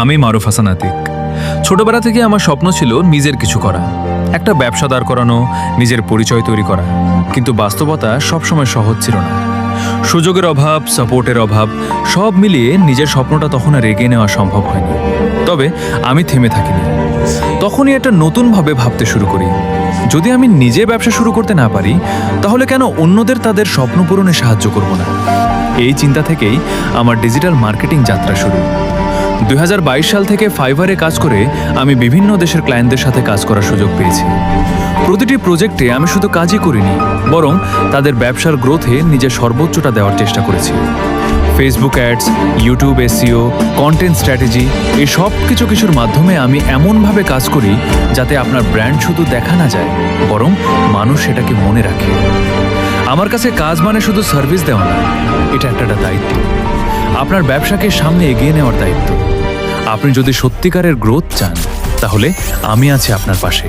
আমি মারুফ হাসান আতিক। ছোটবেলা থেকে আমার স্বপ্ন ছিল নিজের কিছু করা, একটা ব্যবসা দাঁড় করানো, নিজের পরিচয় তৈরি করা। কিন্তু বাস্তবতা সবসময় সহজ ছিল না। সুযোগের অভাব, সাপোর্টের অভাব, সব মিলিয়ে নিজের স্বপ্নটা তখন আর এগিয়ে নেওয়া সম্ভব হয়নি। তবে আমি থেমে থাকিনি। তখনই একটা নতুনভাবে ভাবতে শুরু করি, যদি আমি নিজে ব্যবসা শুরু করতে না পারি, তাহলে কেন অন্যদের তাদের স্বপ্ন পূরণে সাহায্য করব না? এই চিন্তা থেকেই আমার ডিজিটাল মার্কেটিং যাত্রা শুরু। 2022 সাল থেকে ফাইভারে কাজ করে আমি বিভিন্ন দেশের ক্লায়েন্টদের সাথে কাজ করার সুযোগ পেয়েছি। প্রতিটি প্রজেক্টে আমি শুধু কাজই করিনি, বরং তাদের ব্যবসার গ্রোথে নিজের সর্বোচ্চটা দেওয়ার চেষ্টা করেছি। Facebook ads, YouTube SEO, content strategy, এই সব কিছুর মাধ্যমে আমি এমনভাবে কাজ করি যাতে আপনার ব্র্যান্ড শুধু দেখা না যায়, বরং মানুষ সেটাকে মনে রাখে। আমার কাছে কাজ মানে শুধু সার্ভিস দেওয়া না, এটা একটা দায়িত্ব, আপনার ব্যবসাকে সামনে এগিয়ে নেওয়ার দায়িত্ব। আপনি যদি সত্যিকারের গ্রোথ চান, তাহলে আমি আছি আপনার পাশে।